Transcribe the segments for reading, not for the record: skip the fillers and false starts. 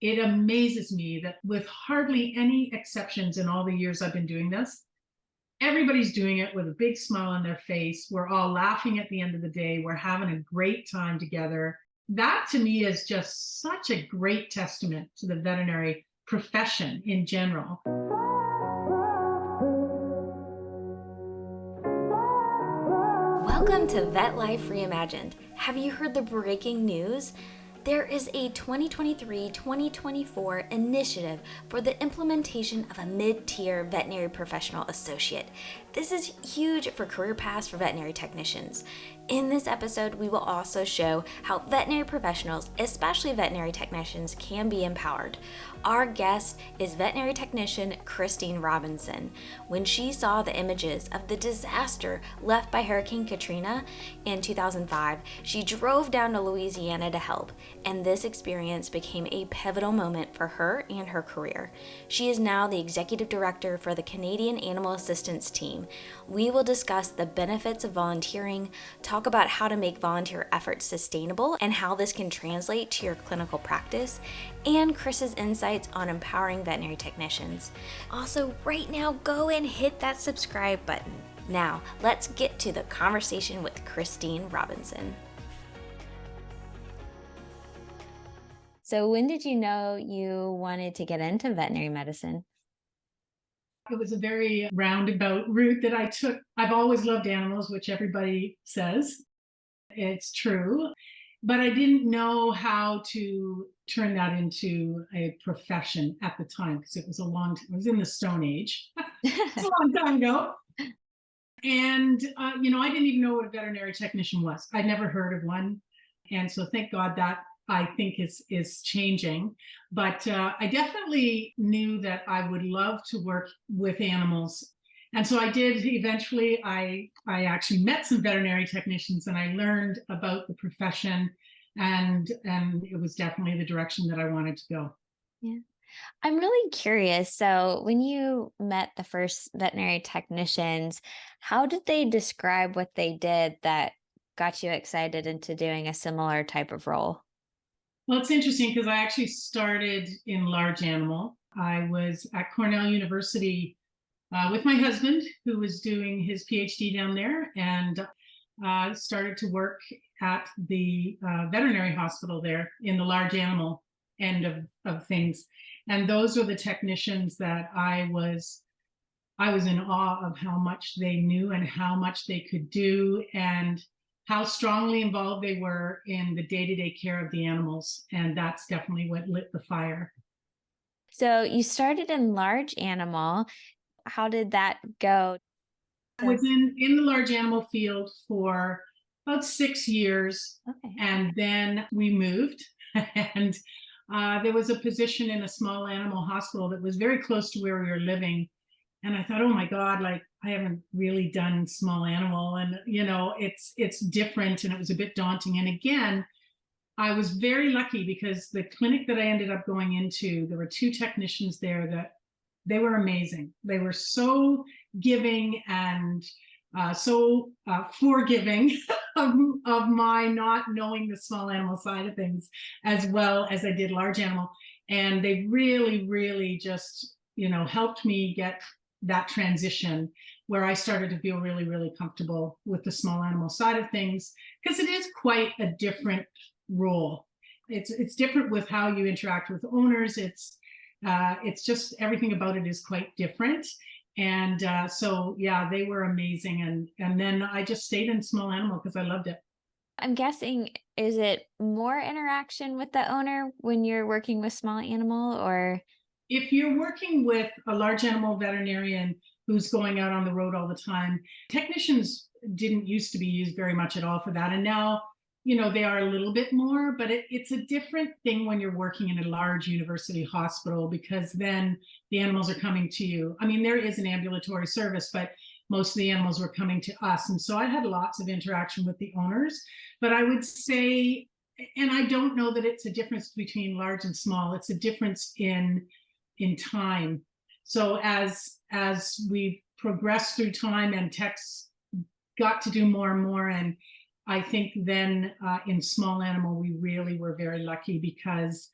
it amazes me that with hardly any exceptions in all the years I've been doing this, everybody's doing it with a big smile on their face. We're all laughing at the end of the day. We're having a great time together. That to me is just such a great testament to the veterinary profession in general. Welcome to Vet Life Reimagined. Have you heard the breaking news? There is a 2023-2024 initiative for the implementation of a mid-tier veterinary professional associate. This is huge for career paths for veterinary technicians. In this episode, we will also show how veterinary professionals, especially veterinary technicians, can be empowered. Our guest is veterinary technician Christine Robinson. When she saw the images of the disaster left by Hurricane Katrina in 2005, she drove down to Louisiana to help, and this experience became a pivotal moment for her and her career. She is now the executive director for the Canadian Animal Assistance Team. We will discuss the benefits of volunteering, talk about how to make volunteer efforts sustainable and how this can translate to your clinical practice, and Chris's insights on empowering veterinary technicians. Also, right now, go and hit that subscribe button. Now, let's get to the conversation with Christine Robinson. So when did you know you wanted to get into veterinary medicine? It was a very roundabout route that I took. I've always loved animals, which everybody says. It's true. But I didn't know how to turn that into a profession at the time because it was it was in the Stone Age. It's a long time ago. And, I didn't even know what a veterinary technician was. I'd never heard of one. And so thank God that I think is changing. But I definitely knew that I would love to work with animals. And so I did. Eventually, I actually met some veterinary technicians and I learned about the profession, and it was definitely the direction that I wanted to go. Yeah. I'm really curious. So, when you met the first veterinary technicians, how did they describe what they did that got you excited into doing a similar type of role? Well, it's interesting because I actually started in large animal. I was at Cornell University with my husband, who was doing his PhD down there, and started to work at the veterinary hospital there in the large animal end of things. And those were the technicians that I was in awe of how much they knew and how much they could do and how strongly involved they were in the day-to-day care of the animals. And that's definitely what lit the fire. So, you started in large animal. How did that go? I was in the large animal field for about 6 years, Okay. and then we moved. And there was a position in a small animal hospital that was very close to where we were living. And I thought, oh my God, like I haven't really done small animal, and it's different, and it was a bit daunting. And again, I was very lucky because the clinic that I ended up going into, there were two technicians there that they were amazing. They were so giving and so forgiving of my not knowing the small animal side of things as well as I did large animal. And they really, really just, helped me get that transition where I started to feel really, really comfortable with the small animal side of things, because it is quite a different role. It's different with how you interact with owners. It's just everything about it is quite different. And so, yeah, they were amazing. And then I just stayed in small animal because I loved it. I'm guessing, is it more interaction with the owner when you're working with small animal, or? If you're working with a large animal veterinarian who's going out on the road all the time, technicians didn't used to be used very much at all for that. And now, they are a little bit more, but it's a different thing when you're working in a large university hospital, because then the animals are coming to you. I mean, there is an ambulatory service, but most of the animals were coming to us. And so I had lots of interaction with the owners, but I would say, and I don't know that it's a difference between large and small, it's a difference in time. So as we progressed through time and techs got to do more and more, and I think then in small animal we really were very lucky because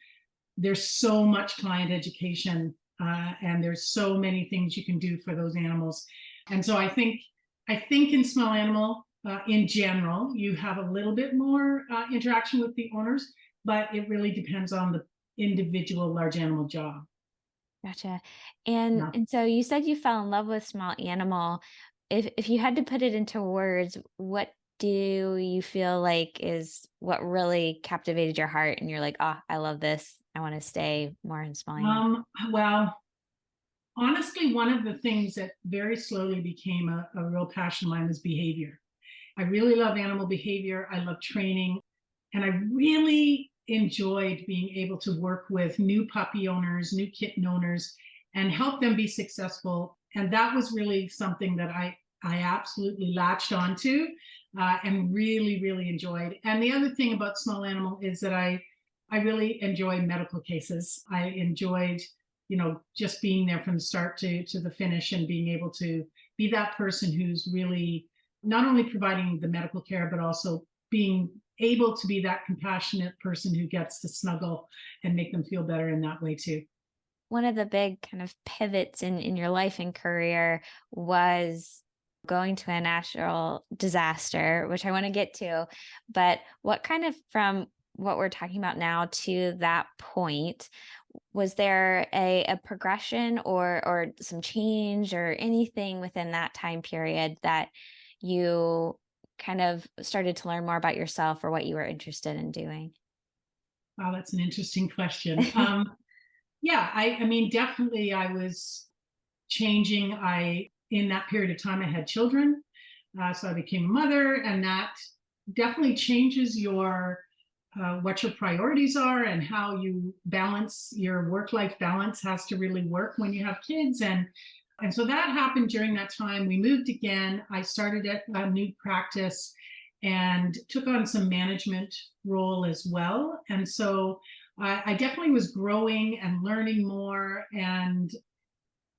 there's so much client education, and there's so many things you can do for those animals. And so I think in small animal, in general, you have a little bit more interaction with the owners, but it really depends on the individual large animal job. Gotcha. And so you said you fell in love with small animal. If you had to put it into words, what do you feel like is what really captivated your heart and you're like, "Oh, I love this. I want to stay more in small animal." Well, honestly, one of the things that very slowly became a real passion of mine was behavior. I really love animal behavior. I love training. And I really enjoyed being able to work with new puppy owners, new kitten owners, and help them be successful. And that was really something that I absolutely latched onto, and really, really enjoyed. And the other thing about small animal is that I really enjoy medical cases. I enjoyed, just being there from the start to the finish, and being able to be that person who's really not only providing the medical care, but also being able to be that compassionate person who gets to snuggle and make them feel better in that way too. One of the big kind of pivots in your life and career was going to a natural disaster, which I want to get to. But what kind of, from what we're talking about now to that point, was there a progression or some change or anything within that time period that you kind of started to learn more about yourself or what you were interested in doing? Wow, that's an interesting question. Yeah, I mean, definitely I was changing. In that period of time, I had children. So I became a mother, and that definitely changes what your priorities are, and how you balance your work-life balance has to really work when you have kids. And so that happened during that time. We moved again. I started at a new practice and took on some management role as well. And so I definitely was growing and learning more. And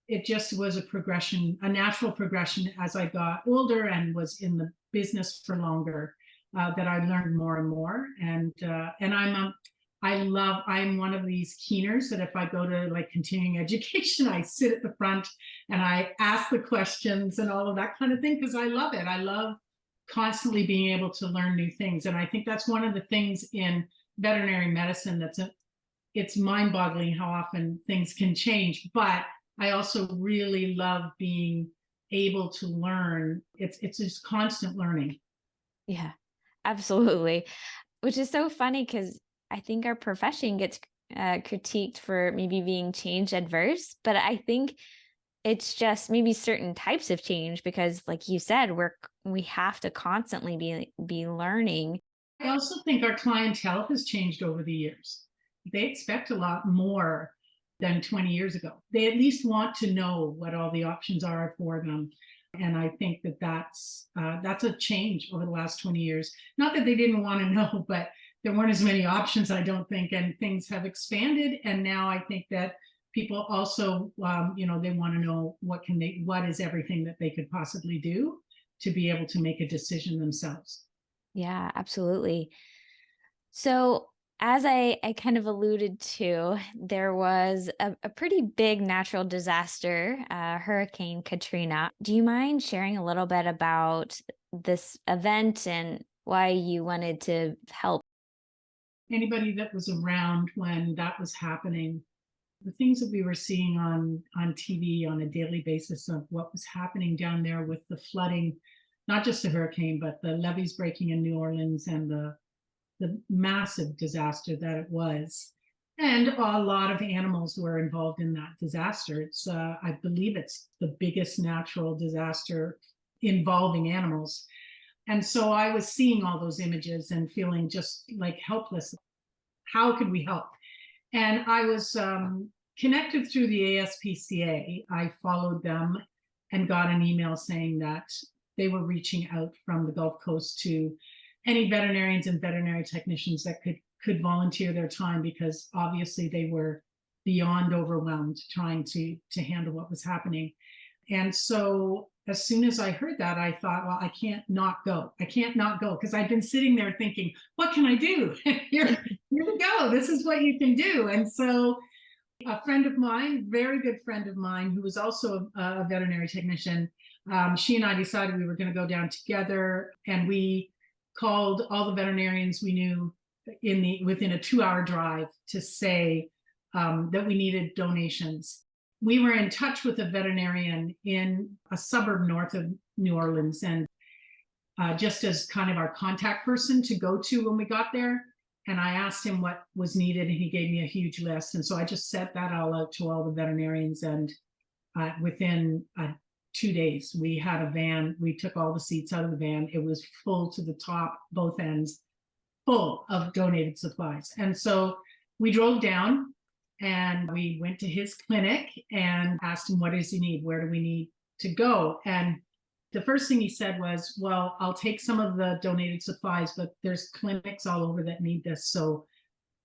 it just was a progression, a natural progression as I got older and was in the business for longer, that I learned more and more. And I'm one of these keeners that if I go to like continuing education, I sit at the front and I ask the questions and all of that kind of thing, because I love it. I love constantly being able to learn new things. And I think that's one of the things in veterinary medicine it's mind-boggling how often things can change. But I also really love being able to learn. It's just constant learning. Yeah, absolutely. Which is so funny because I think our profession gets critiqued for maybe being change adverse, but I think it's just maybe certain types of change because, like you said, we have to constantly be learning. I also think our clientele has changed over the years. They expect a lot more than 20 years ago. They at least want to know what all the options are for them. And I think that's a change over the last 20 years. Not that they didn't want to know, but there weren't as many options, I don't think, and things have expanded. And now I think that people also, they want to know what is everything that they could possibly do to be able to make a decision themselves. Yeah, absolutely. So, as I kind of alluded to, there was a pretty big natural disaster, Hurricane Katrina. Do you mind sharing a little bit about this event and why you wanted to help? Anybody that was around when that was happening, the things that we were seeing on TV on a daily basis of what was happening down there with the flooding, not just the hurricane, but the levees breaking in New Orleans, and the massive disaster that it was. And a lot of animals were involved in that disaster. I believe it's the biggest natural disaster involving animals. And so I was seeing all those images and feeling just like helpless. How could we help? And I was connected through the ASPCA. I followed them and got an email saying that they were reaching out from the Gulf Coast to any veterinarians and veterinary technicians that could volunteer their time, because obviously they were beyond overwhelmed trying to handle what was happening. And so as soon as I heard that, I thought, well, I can't not go. I can't not go, because I've been sitting there thinking, what can I do? Here we go. This is what you can do. And so a friend of mine, very good friend of mine, who was also a veterinary technician, she and I decided we were going to go down together, and we called all the veterinarians we knew within a 2-hour drive to say that we needed donations. We were in touch with a veterinarian in a suburb north of New Orleans, and just as kind of our contact person to go to when we got there. And I asked him what was needed, and he gave me a huge list. And so I just sent that all out to all the veterinarians. And within 2 days, we had a van. We took all the seats out of the van. It was full to the top, both ends, full of donated supplies. And so we drove down and we went to his clinic and asked him, what does he need? Where do we need to go? And the first thing he said was, well, I'll take some of the donated supplies, but there's clinics all over that need this. So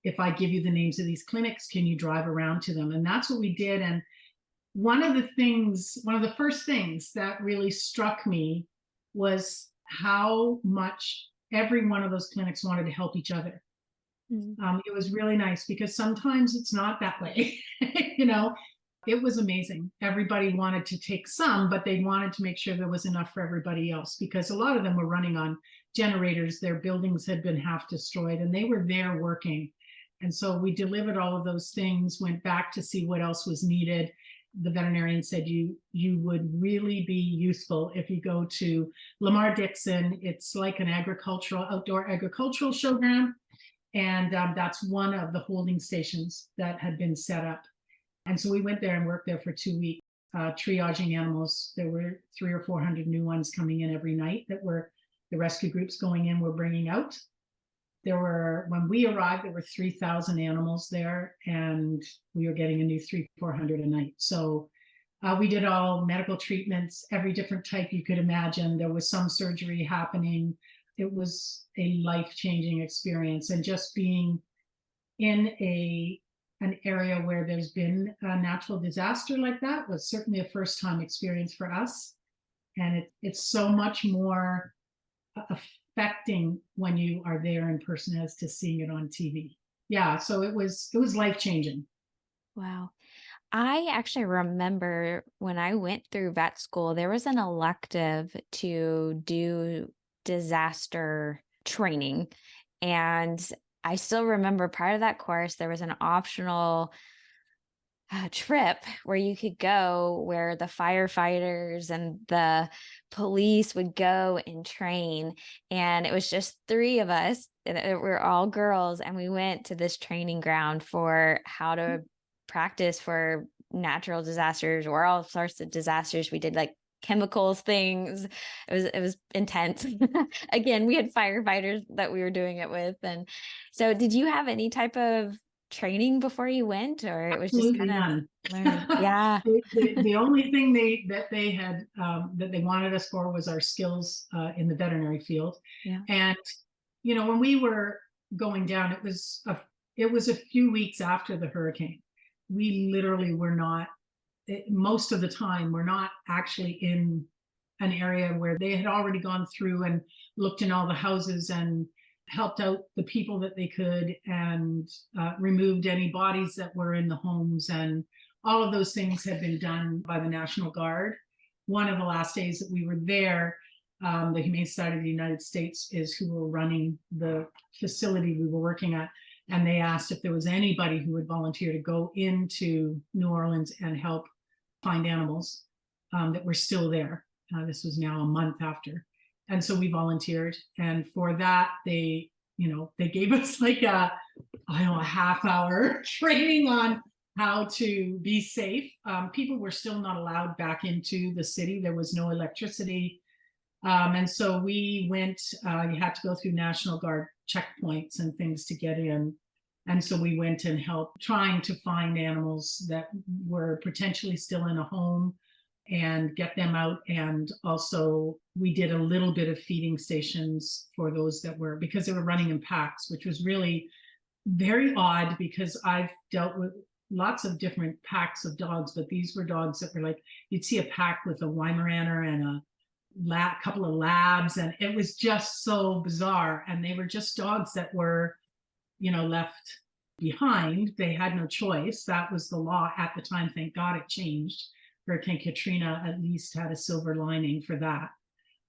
if I give you the names of these clinics, can you drive around to them? And that's what we did. And one of the first things that really struck me was how much every one of those clinics wanted to help each other. It was really nice, because sometimes it's not that way. It was amazing. Everybody wanted to take some, but they wanted to make sure there was enough for everybody else, because a lot of them were running on generators. Their buildings had been half destroyed and they were there working. And so we delivered all of those things, went back to see what else was needed. The veterinarian said, you would really be useful if you go to Lamar Dixon. It's like an outdoor agricultural showground. And that's one of the holding stations that had been set up. And so we went there and worked there for 2 weeks, triaging animals. There were 300 or 400 new ones coming in every night that were the rescue groups going in were bringing out. When we arrived, there were 3,000 animals there, and we were getting a new 300-400 a night. So we did all medical treatments, every different type you could imagine. There was some surgery happening. It was a life-changing experience. And just being in an area where there's been a natural disaster like that was certainly a first-time experience for us. And it's so much more affecting when you are there in person as to seeing it on TV. Yeah, so it was life-changing. Wow. I actually remember when I went through vet school, there was an elective to do disaster training. And I still remember part of that course, there was an optional trip where you could go, where the firefighters and the police would go and train. And it was just 3 of us, and we're all girls. And we went to this training ground for how to practice for natural disasters or all sorts of disasters. We did like chemicals things. It was intense. Again, we had firefighters that we were doing it with. And so did you have any type of training before you went, or it was just kind of learning? Yeah. The only thing that they wanted us for was our skills in the veterinary field. Yeah. And when we were going down, it was a few weeks after the hurricane. We literally were not, most of the time, we're not actually in an area where they had already gone through and looked in all the houses and helped out the people that they could, and removed any bodies that were in the homes. And all of those things had been done by the National Guard. One of the last days that we were there, the Humane Society of the United States is who were running the facility we were working at. And they asked if there was anybody who would volunteer to go into New Orleans and help find animals that were still there. This was now a month after. And so we volunteered. And for that, they gave us like a half-hour training on how to be safe. People were still not allowed back into the city. There was no electricity. And so we went, you had to go through National Guard checkpoints and things to get in. And so we went and helped trying to find animals that were potentially still in a home and get them out. And also we did a little bit of feeding stations for those that were, because they were running in packs, which was really very odd, because I've dealt with lots of different packs of dogs, but these were dogs that were like, you'd see a pack with a Weimaraner and a couple of labs, and it was just so bizarre. And they were just dogs that were, left behind. They had no choice. That was the law at the time. Thank God it changed. Hurricane Katrina at least had a silver lining for that.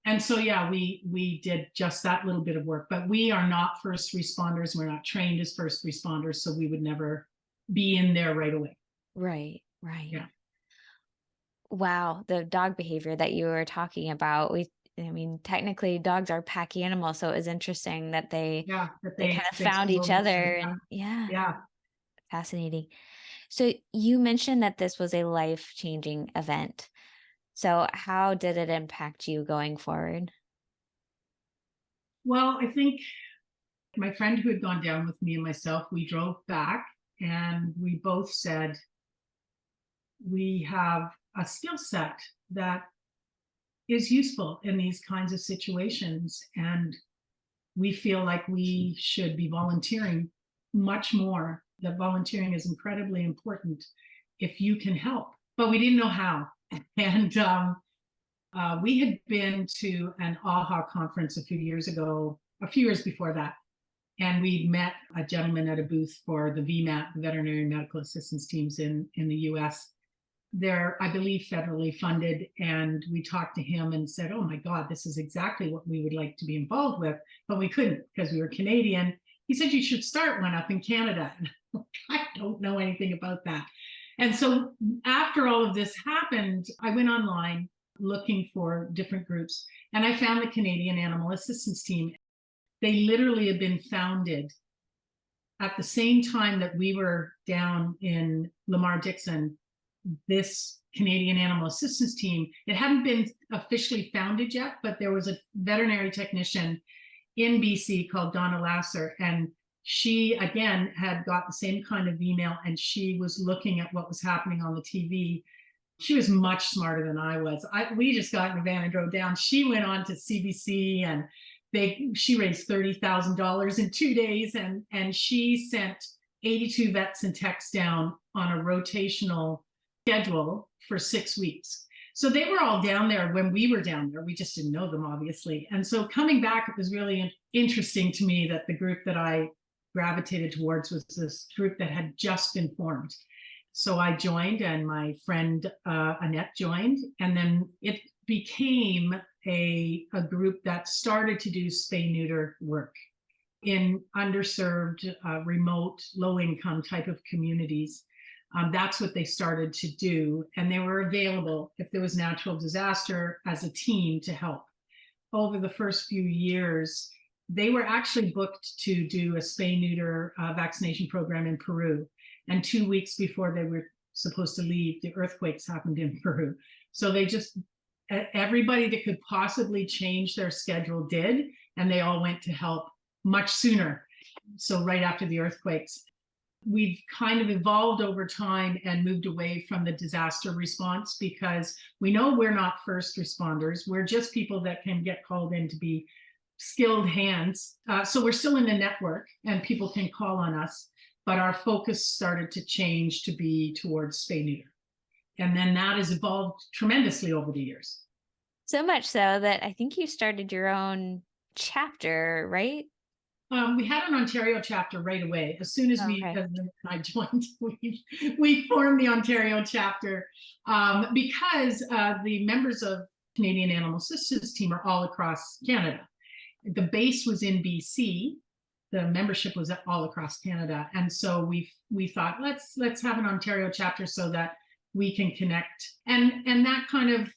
And so, yeah, we did just that little bit of work, but we are not first responders. We're not trained as first responders, so we would never be in there right away. Right, right. Yeah. Wow, the dog behavior that you were talking about, technically dogs are pack animals, so it was interesting that they Yeah, that they kind of they found each slowly other started. and yeah, Yeah. fascinating. So you mentioned that this was a life-changing event. So how did it impact you going forward? Well, I think my friend who had gone down with me and myself, we drove back and we both said, we have a skill set that is useful in these kinds of situations. And we feel like we should be volunteering much more, that volunteering is incredibly important if you can help. But we didn't know how. And we had been to an AHA conference a few years before that. And we met a gentleman at a booth for the VMAT, the Veterinary Medical Assistance Teams in the US. They're, I believe, federally funded. And we talked to him and said, oh my God, this is exactly what we would like to be involved with. But we couldn't because we were Canadian. He said, you should start one up in Canada. And I don't know anything about that. And so after all of this happened, I went online looking for different groups. And I found the Canadian Animal Assistance Team. They literally had been founded at the same time that we were down in Lamar-Dixon. This Canadian Animal Assistance Team, it hadn't been officially founded yet, but there was a veterinary technician in BC called Donna Lasser, and she again had got the same kind of email, and she was looking at what was happening on the TV. She was much smarter than I was. We just got in a van and drove down. She went on to CBC and she raised $30,000 in 2 days, and she sent 82 vets and techs down on a rotational schedule for 6 weeks. So they were all down there when we were down there. We just didn't know them, obviously. And so coming back, it was really interesting to me that the group that I gravitated towards was this group that had just been formed. So I joined, and my friend Annette joined, and then it became a group that started to do spay-neuter work in underserved, remote, low-income type of communities. That's what they started to do, and they were available if there was natural disaster as a team to help. Over the first few years, they were actually booked to do a spay-neuter vaccination program in Peru. And 2 weeks before they were supposed to leave, the earthquakes happened in Peru. So they just, everybody that could possibly change their schedule did, and they all went to help much sooner. So right after the earthquakes. We've kind of evolved over time and moved away from the disaster response because we know we're not first responders. We're just people that can get called in to be skilled hands. So we're still in the network and people can call on us, but our focus started to change to be towards spay-neuter. And then that has evolved tremendously over the years. So much so that I think you started your own chapter, right? We had an Ontario chapter right away. As soon as Okay. I joined, we formed the Ontario chapter because the members of Canadian Animal Assistance Team are all across Canada. The base was in BC. The membership was all across Canada, and so we thought let's have an Ontario chapter so that we can connect, and that kind of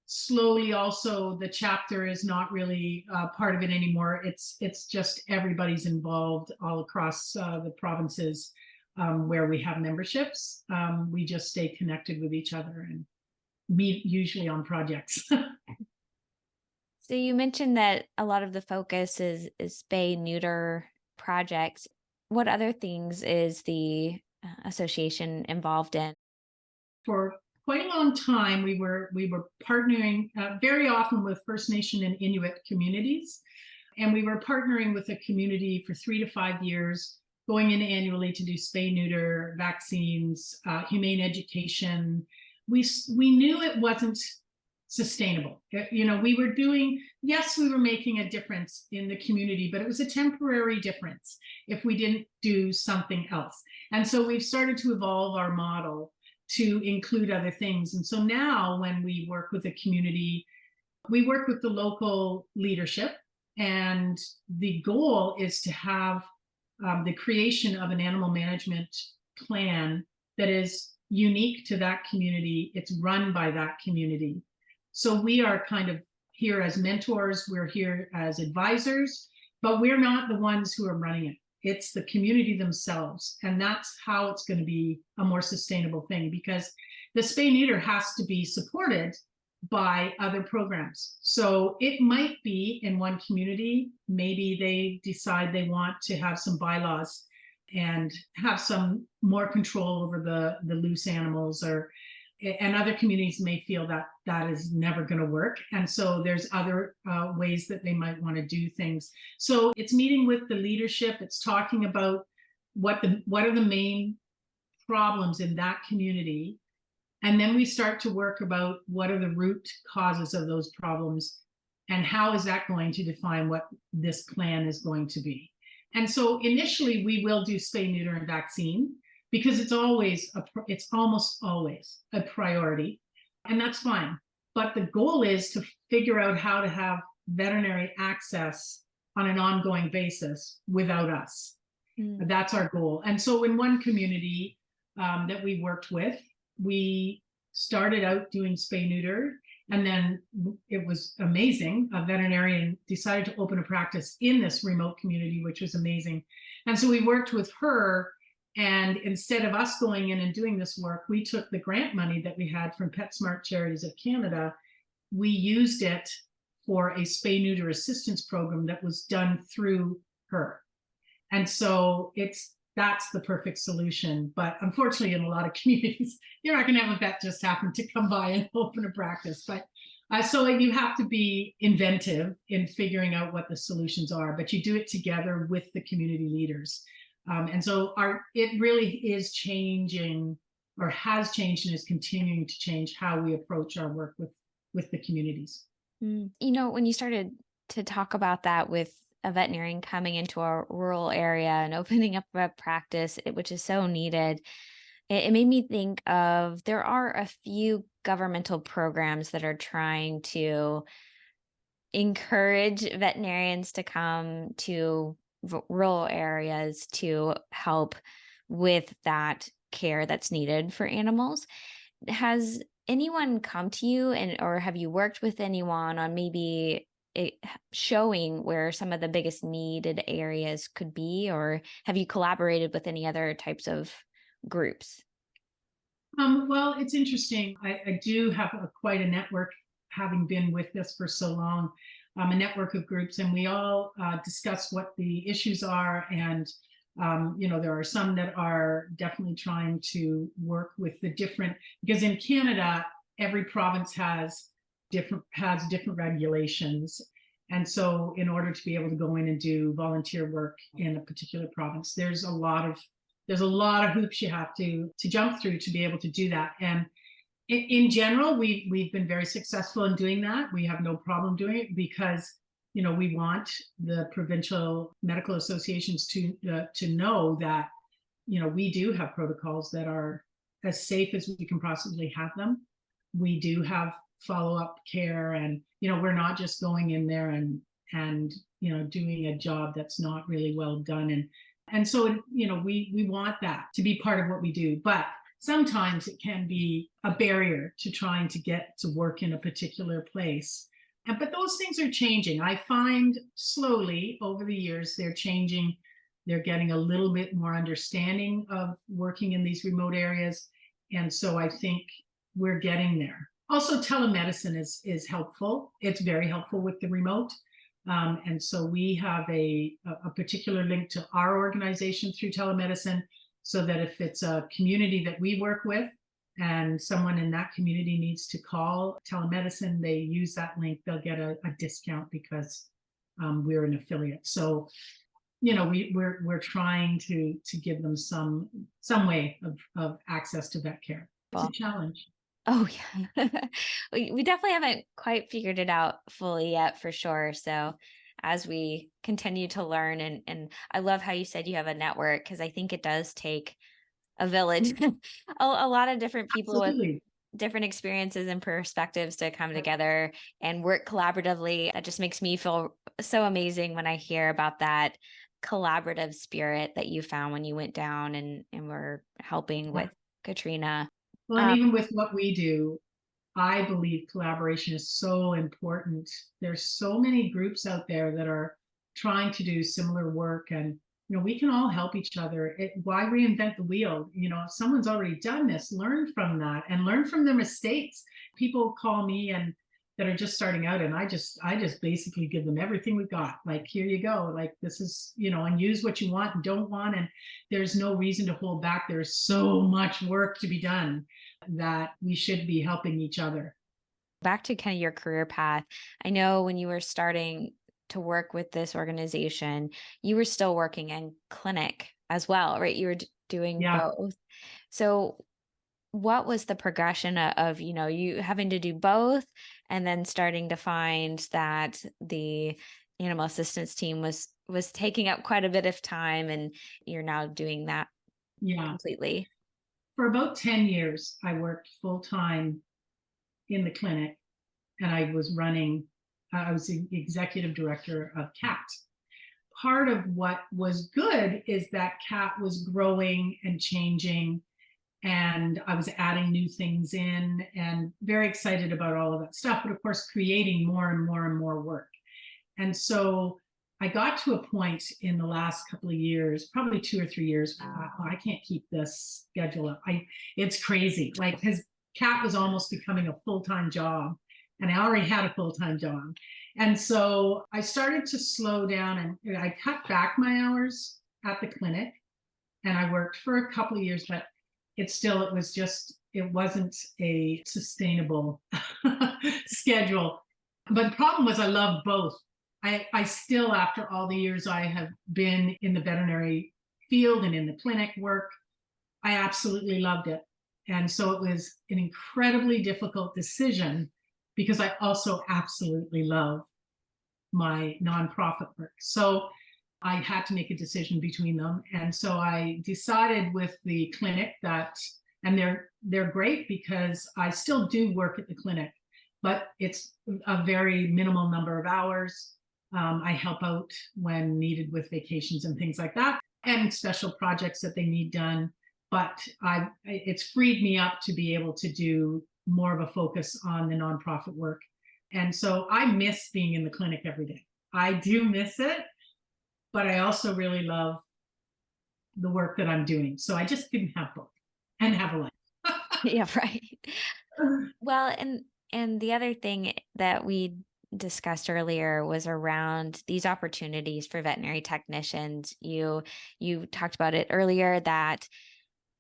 slowly. Also, the chapter is not really part of it anymore. It's just everybody's involved all across the provinces where we have memberships. We just stay connected with each other and meet usually on projects. So you mentioned that a lot of the focus is spay neuter projects. What other things is the association involved in? For quite a long time, we were partnering very often with First Nation and Inuit communities, and we were partnering with a community for 3 to 5 years going in annually to do spay, neuter, vaccines, humane education. We knew it wasn't sustainable. We were doing, yes, we were making a difference in the community, but it was a temporary difference if we didn't do something else. And so we've started to evolve our model to include other things. And so now when we work with the community, we work with the local leadership, and the goal is to have the creation of an animal management plan that is unique to that community. It's run by that community. So we are kind of here as mentors, we're here as advisors, but we're not the ones who are running it. It's the community themselves. And that's how it's going to be a more sustainable thing, because the spay neuter has to be supported by other programs. So it might be in one community, maybe they decide they want to have some bylaws and have some more control over the loose animals, and other communities may feel that that is never going to work. And so there's other ways that they might want to do things. So it's meeting with the leadership. It's talking about what are the main problems in that community. And then we start to work about what are the root causes of those problems and how is that going to define what this plan is going to be. And so initially we will do spay, neuter, and vaccine, because it's almost always a priority, and that's fine. But the goal is to figure out how to have veterinary access on an ongoing basis without us. That's our goal. And so in one community that we worked with, we started out doing spay neuter, and then it was amazing. A veterinarian decided to open a practice in this remote community, which was amazing. And so we worked with her. And instead of us going in and doing this work, we took the grant money that we had from PetSmart Charities of Canada. We used it for a spay neuter assistance program that was done through her. And so that's the perfect solution. But unfortunately, in a lot of communities, you're not going to have a vet just happen to come by and open a practice. But so you have to be inventive in figuring out what the solutions are, but you do it together with the community leaders. And so it really is changing, or has changed and is continuing to change how we approach our work with the communities. When you started to talk about that with a veterinarian coming into a rural area and opening up a practice, which is so needed, it made me think of, there are a few governmental programs that are trying to encourage veterinarians to come to rural areas to help with that care that's needed for animals. Has anyone come to you, or have you worked with anyone on maybe showing where some of the biggest needed areas could be, or have you collaborated with any other types of groups? Well, it's interesting. I do have quite a network, having been with this for so long. A network of groups, and we all discuss what the issues are. And there are some that are definitely trying to work with the different, because in Canada, every province has different regulations. And so in order to be able to go in and do volunteer work in a particular province, there's a lot of hoops you have to jump through to be able to do that. And in general, we've been very successful in doing that. We have no problem doing it, because we want the provincial medical associations to know that we do have protocols that are as safe as we can possibly have them. We do have follow-up care, and we're not just going in there and doing a job that's not really well done. And so we want that to be part of what we do, but sometimes it can be a barrier to trying to get to work in a particular place. But those things are changing. I find slowly over the years they're changing. They're getting a little bit more understanding of working in these remote areas. And so I think we're getting there. Also, telemedicine is helpful. It's very helpful with the remote. And so we have a particular link to our organization through telemedicine, so that if it's a community that we work with and someone in that community needs to call telemedicine, they use that link, they'll get a discount because we're an affiliate. So we're trying to give them some way of access to vet care. It's a Well, challenge. oh yeah. We definitely haven't quite figured it out fully yet for sure. So as we continue to learn and I love how you said you have a network because I think it does take a village, a lot of different people with Absolutely. different experiences and perspectives to come together and work collaboratively. That just makes me feel so amazing when I hear about that collaborative spirit that you found when you went down and were helping Yeah. with Katrina. Well, and Um, even with what we do, I believe collaboration is so important. There's so many groups out there that are trying to do similar work, and we can all help each other. Why reinvent the wheel? If someone's already done this, learn from that and learn from their mistakes. People call me and that are just starting out, and I just basically give them everything we got. Like, here you go. Like, this is, and use what you want and don't want, and there's no reason to hold back. There's so much work to be done that we should be helping each other. Back to kind of your career path. I know when you were starting to work with this organization, you were still working in clinic as well, right? You were doing Yeah, both. So what was the progression of, you having to do both and then starting to find that the animal assistance team was taking up quite a bit of time and you're now doing that yeah. completely? For about 10 years, I worked full time in the clinic, and I was the executive director of CAAT. Part of what was good is that CAAT was growing and changing, and I was adding new things in and very excited about all of that stuff, but of course, creating more and more and more work. And so I got to a point in the last couple of years, probably 2 or 3 years, I can't keep this schedule up. It's crazy. Like, because CAT was almost becoming a full-time job, and I already had a full-time job. And so I started to slow down, and I cut back my hours at the clinic, and I worked for a couple of years, but it wasn't a sustainable schedule. But the problem was I loved both. I still, after all the years I have been in the veterinary field and in the clinic work, I absolutely loved it. And so it was an incredibly difficult decision because I also absolutely love my nonprofit work. So I had to make a decision between them. And so I decided with the clinic and they're great because I still do work at the clinic, but it's a very minimal number of hours. I help out when needed with vacations and things like that, and special projects that they need done. But it's freed me up to be able to do more of a focus on the nonprofit work. And so I miss being in the clinic every day. I do miss it, but I also really love the work that I'm doing. So I just couldn't have both and have a life. Yeah, right. Well, and the other thing that we discussed earlier was around these opportunities for veterinary technicians. You talked about it earlier that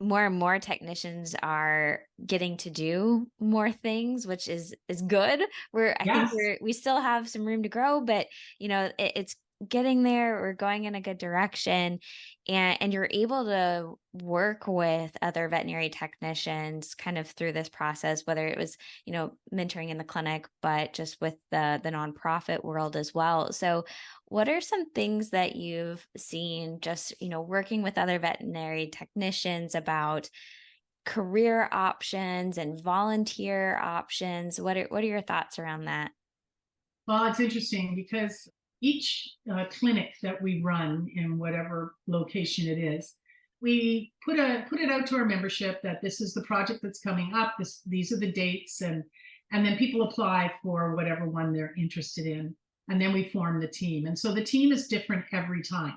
more and more technicians are getting to do more things, which is good. I think Yes. we still have some room to grow, but it's getting there. We're going in a good direction, and you're able to work with other veterinary technicians kind of through this process, whether it was mentoring in the clinic, but just with the nonprofit world as well. So what are some things that you've seen just, working with other veterinary technicians about career options and volunteer options? What are your thoughts around that? Well, it's interesting because each clinic that we run in whatever location it is, we put it out to our membership that this is the project that's coming up. These are the dates, and then people apply for whatever one they're interested in, and then we form the team. And so the team is different every time.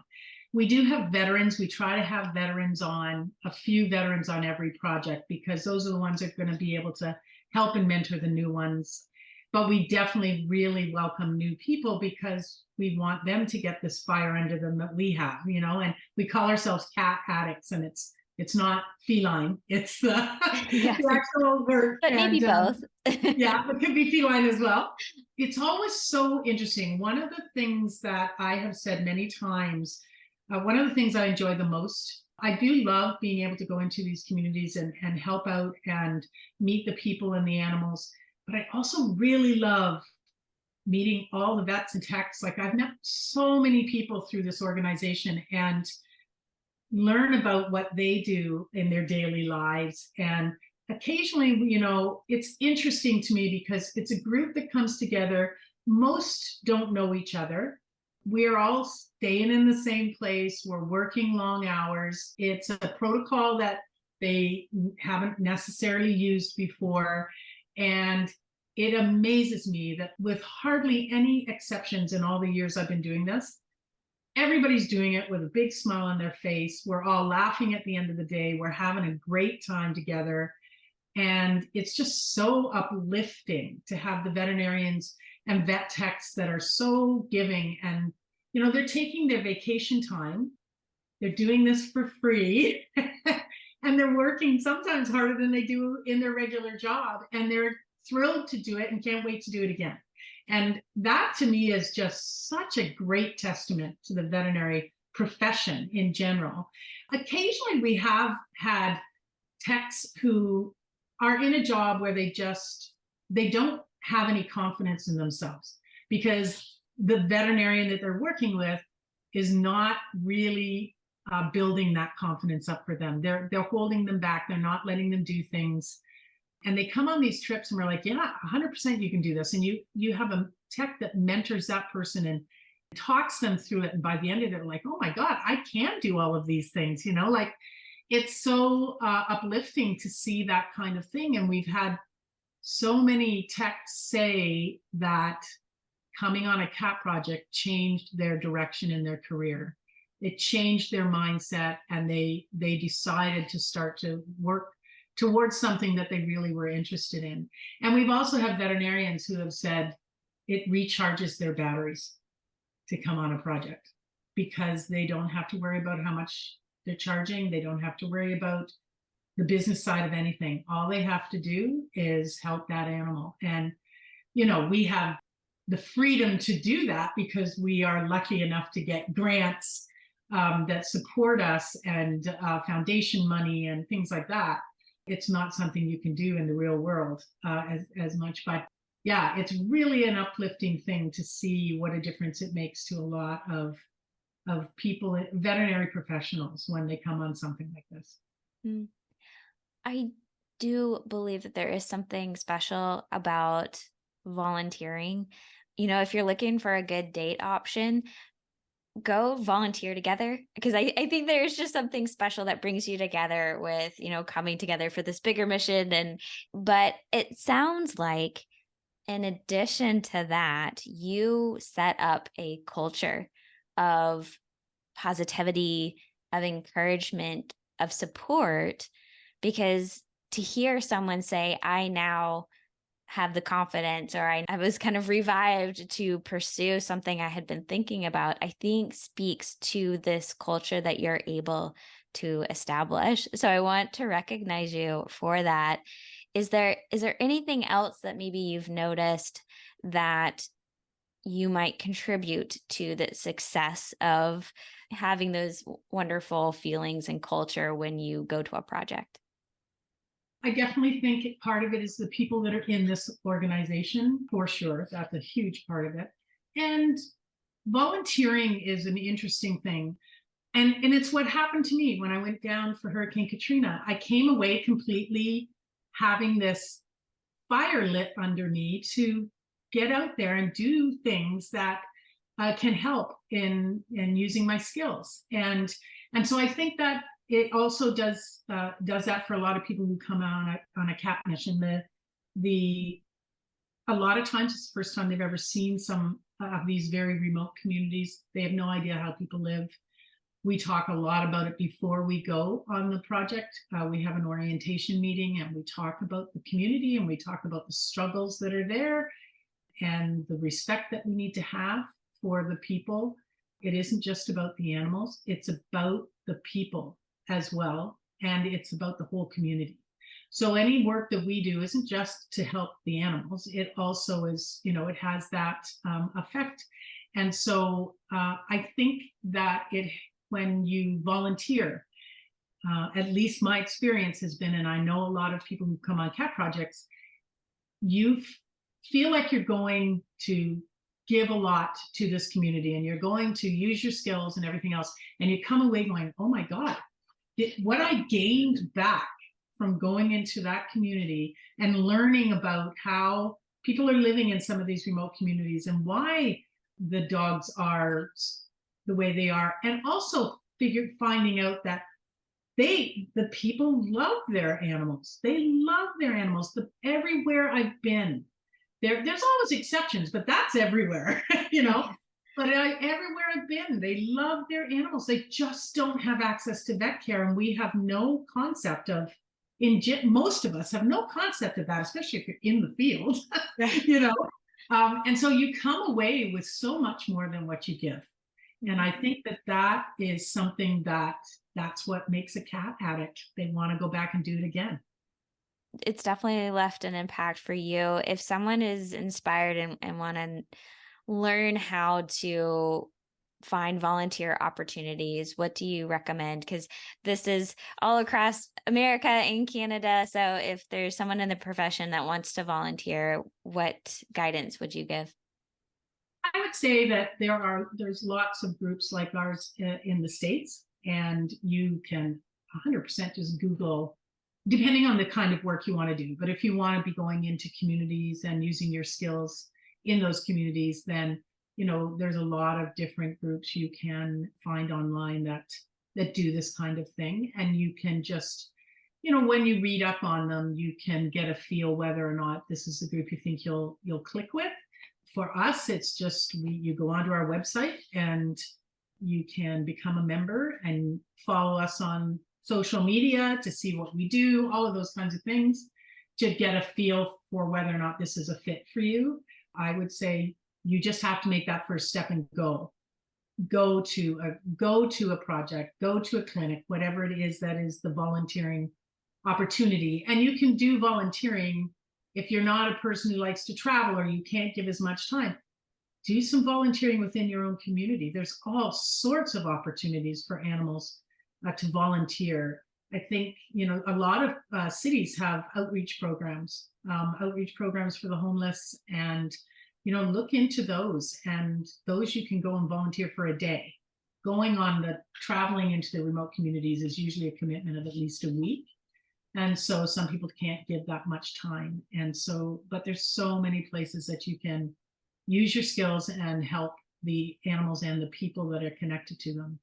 We do have veterans. We try to have a few veterans on every project, because those are the ones that are going to be able to help and mentor the new ones. But we definitely really welcome new people because we want them to get this fire under them that we have, and we call ourselves cat addicts, and it's not feline, it's Yeah, the actual word. but maybe And both. yeah, it could be feline as well. It's always so interesting. One of the things that I have said many times One of the things I enjoy the most, I do love being able to go into these communities and help out and meet the people and the animals. But I also really love meeting all the vets and techs. Like I've met so many people through this organization and learn about what they do in their daily lives. And occasionally, it's interesting to me because it's a group that comes together. Most don't know each other. We're all staying in the same place. We're working long hours. It's a protocol that they haven't necessarily used before. And it amazes me that with hardly any exceptions in all the years I've been doing this, everybody's doing it with a big smile on their face. We're all laughing at the end of the day. We're having a great time together. And it's just so uplifting to have the veterinarians and vet techs that are so giving. And, they're taking their vacation time. They're doing this for free. And they're working sometimes harder than they do in their regular job. And they're thrilled to do it and can't wait to do it again. And that to me is just such a great testament to the veterinary profession in general. Occasionally we have had techs who are in a job where they don't have any confidence in themselves because the veterinarian that they're working with is not really building that confidence up for them. They're holding them back. They're not letting them do things. And they come on these trips and we're like, yeah, 100% you can do this. And you have a tech that mentors that person and talks them through it. And by the end of it, they're like, oh my God, I can do all of these things. Like it's so uplifting to see that kind of thing. And we've had so many techs say that coming on a CAAT project changed their direction in their career. It changed their mindset and they decided to start to work towards something that they really were interested in. And we've also had veterinarians who have said it recharges their batteries to come on a project because they don't have to worry about how much they're charging. They don't have to worry about the business side of anything. All they have to do is help that animal. And, we have the freedom to do that because we are lucky enough to get grants that support us and foundation money and things like that. It's not something you can do in the real world as much, but yeah, it's really an uplifting thing to see what a difference it makes to a lot of people, veterinary professionals, when they come on something like this. I do believe that there is something special about volunteering. If you're looking for a good date option, go volunteer together because I think there's just something special that brings you together with, coming together for this bigger mission. But it sounds like in addition to that, you set up a culture of positivity, of encouragement, of support, because to hear someone say, I now have the confidence, or I was kind of revived to pursue something I had been thinking about, I think speaks to this culture that you're able to establish. So I want to recognize you for that. Is there anything else that maybe you've noticed that you might contribute to the success of having those wonderful feelings and culture when you go to a project? I definitely think part of it is the people that are in this organization, for sure. That's a huge part of it. And volunteering is an interesting thing. And it's what happened to me when I went down for Hurricane Katrina. I came away completely having this fire lit under me to get out there and do things that can help in using my skills. And so I think that it also does that for a lot of people who come on a CAAT mission. A lot of times it's the first time they've ever seen some of these very remote communities. They have no idea how people live. We talk a lot about it before we go on the project. We have an orientation meeting and we talk about the community and we talk about the struggles that are there and the respect that we need to have for the people. It isn't just about the animals, it's about the people as well. And it's about the whole community. So any work that we do isn't just to help the animals. It also is, it has that effect. And so I think that when you volunteer. At least my experience has been, and I know a lot of people who come on CAAT projects, you feel like you're going to give a lot to this community and you're going to use your skills and everything else. And you come away going, oh my God, what I gained back from going into that community and learning about how people are living in some of these remote communities and why the dogs are the way they are. And also finding out that the people love their animals. They love their animals. Everywhere I've been, there's always exceptions, but that's everywhere, you know. But everywhere I've been, they love their animals. They just don't have access to vet care, and we have no concept of. Most of us have no concept of that, especially if you're in the field, you know. And so you come away with so much more than what you give. And I think that is something that's what makes a CAAT addict. They want to go back and do it again. It's definitely left an impact for you. If someone is inspired and want to learn how to find volunteer opportunities, what do you recommend? Because this is all across America and Canada. So if there's someone in the profession that wants to volunteer, what guidance would you give? I would say that there's lots of groups like ours in the States, and you can 100% just Google, depending on the kind of work you want to do. But if you want to be going into communities and using your skills in those communities, then there's a lot of different groups you can find online that do this kind of thing, and you can just when you read up on them, you can get a feel whether or not this is a group you think you'll click with. For us, it's just you go onto our website and you can become a member and follow us on social media to see what we do, all of those kinds of things, to get a feel for whether or not this is a fit for you. I would say you just have to make that first step and go to a project, go to a clinic, whatever it is that is the volunteering opportunity. And you can do volunteering if you're not a person who likes to travel or you can't give as much time. Do some volunteering within your own community. There's all sorts of opportunities for animals to volunteer. I think a lot of cities have outreach programs for the homeless, and look into those. And those you can go and volunteer for a day. Traveling into the remote communities is usually a commitment of at least a week. And so some people can't give that much time. But there's so many places that you can use your skills and help the animals and the people that are connected to them.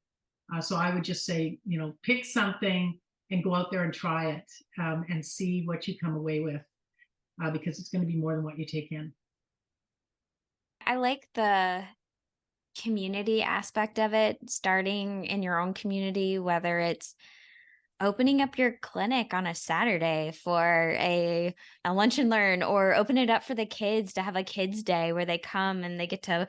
So I would just say, pick something and go out there and try it, and see what you come away with, because it's going to be more than what you take in. I like the community aspect of it, starting in your own community, whether it's opening up your clinic on a Saturday for a lunch and learn, or open it up for the kids to have a kids day where they come and they get to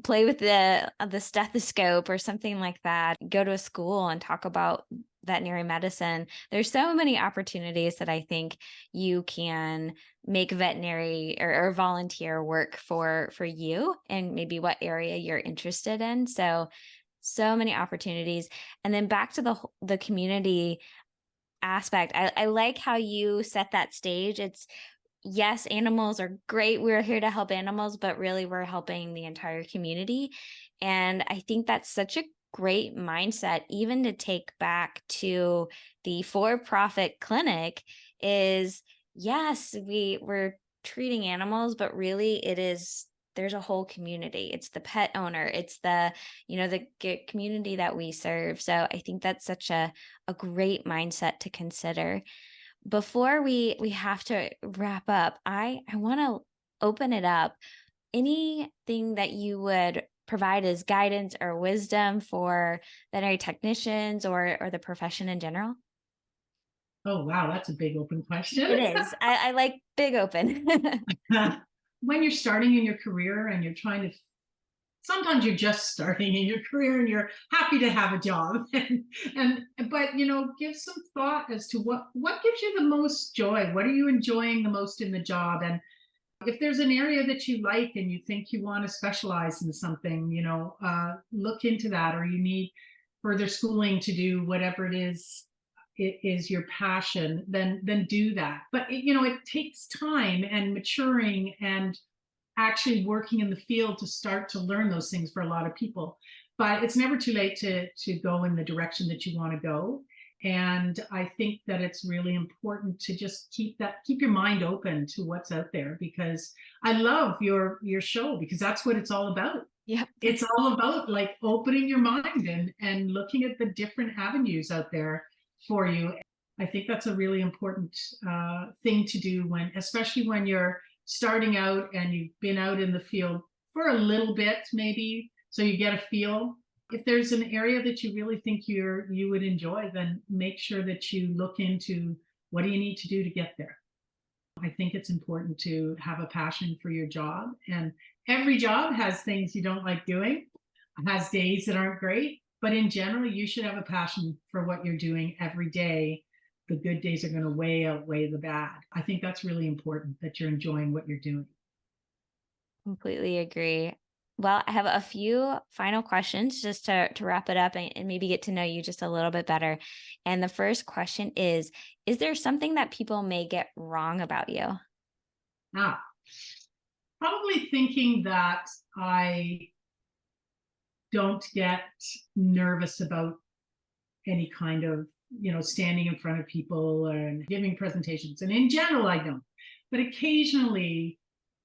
play with the stethoscope or something like that. Go to a school and talk about veterinary medicine. There's so many opportunities that I think you can make veterinary or volunteer work for you and maybe what area you're interested in. So many opportunities. And then back to the community aspect. I like how you set that stage. It's, yes, animals are great. We're here to help animals, but really we're helping the entire community. And I think that's such a great mindset, even to take back to the for-profit clinic, is yes, we're treating animals, but really there's a whole community. It's the pet owner. It's the community that we serve. So I think that's such a great mindset to consider. Before we have to wrap up, I want to open it up. Anything that you would provide as guidance or wisdom for veterinary technicians or the profession in general? Oh, wow. That's a big open question. It is. I like big open. When you're starting in your career and sometimes you're just starting in your career and you're happy to have a job, but give some thought as to what gives you the most joy. What are you enjoying the most in the job? And if there's an area that you like and you think you want to specialize in something, look into that. Or you need further schooling to do whatever it is your passion, then do that. But it takes time and maturing and actually working in the field to start to learn those things for a lot of people. But it's never too late to go in the direction that you want to go. And I think that it's really important to just keep your mind open to what's out there, because I love your show, because that's what it's all about. Yeah. It's all about like opening your mind and looking at the different avenues out there for you. I think that's a really important thing to do, especially when you're starting out and you've been out in the field for a little bit, maybe, so you get a feel. If there's an area that you really think you would enjoy, then make sure that you look into what do you need to do to get there. I think it's important to have a passion for your job, and every job has things you don't like doing, has days that aren't great, but in general, you should have a passion for what you're doing every day. The good days are going to outweigh the bad. I think that's really important, that you're enjoying what you're doing. Completely agree. Well, I have a few final questions just to wrap it up and maybe get to know you just a little bit better. And the first question is there something that people may get wrong about you? Probably thinking that I don't get nervous about any kind of, standing in front of people and giving presentations. And in general, I don't. But occasionally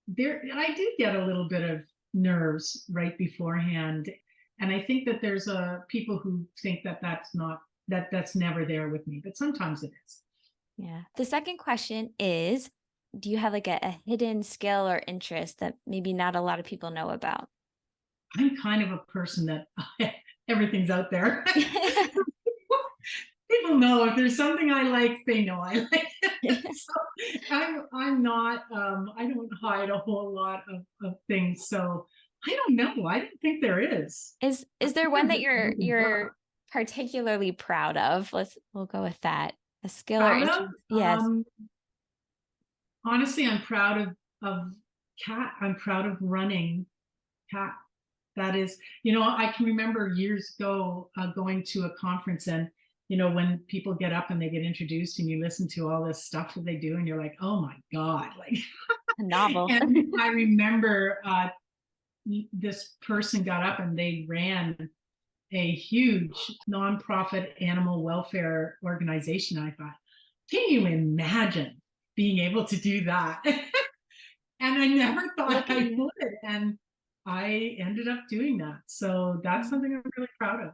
I do get a little bit of nerves right beforehand. And I think that there's people who think that that's never there with me, but sometimes it is. Yeah. The second question is, do you have like a hidden skill or interest that maybe not a lot of people know about? I'm kind of a person that everything's out there. People know if there's something I like, they know I like it. So I'm not, I don't hide a whole lot of things. So I don't know. I don't think there is. Is there one that you're particularly proud of? We'll go with that. A skill or interest. Yes. Honestly, I'm proud of CAAT. I'm proud of running CAAT. That is, I can remember years ago going to a conference, and when people get up and they get introduced and you listen to all this stuff that they do, and you're like, oh my God, like a novel. And I remember this person got up and they ran a huge nonprofit animal welfare organization. I thought, can you imagine being able to do that? And I never thought I would. And I ended up doing that. So that's something I'm really proud of.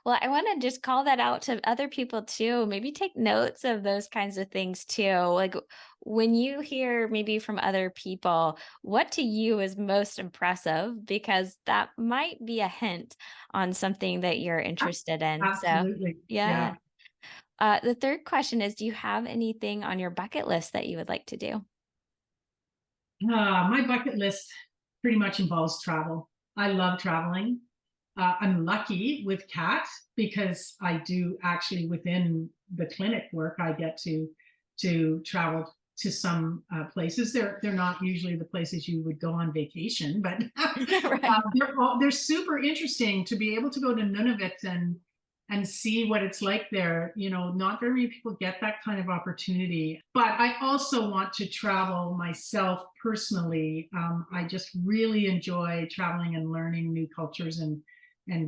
Well, I want to just call that out to other people too. Maybe take notes of those kinds of things too. Like when you hear maybe from other people, what to you is most impressive, because that might be a hint on something that you're interested in. Absolutely. So, yeah. The third question is, do you have anything on your bucket list that you would like to do? My bucket list pretty much involves travel. I love traveling. I'm lucky with CAAT because I do actually, within the clinic work, I get to travel to some places. They're not usually the places you would go on vacation, but Right. they're super interesting to be able to go to Nunavut and see what it's like there. Not very many people get that kind of opportunity. But I also want to travel myself personally. I just really enjoy traveling and learning new cultures and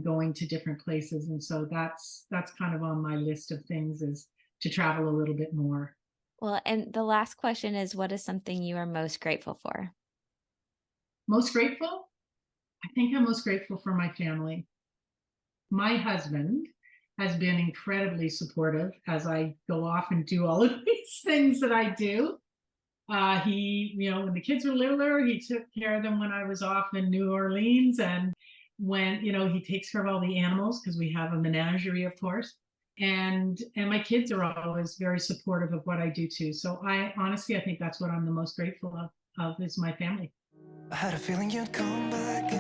going to different places. And so that's kind of on my list of things, is to travel a little bit more. Well, and the last question is, what is something you are most grateful for? Most grateful? I think I'm most grateful for my family. My husband has been incredibly supportive as I go off and do all of these things that I do. He, when the kids were littler, he took care of them when I was off in New Orleans, and when he takes care of all the animals, because we have a menagerie, of course, and my kids are always very supportive of what I do too. So I honestly, I think that's what I'm the most grateful of is my family. I had a feeling you'd come back.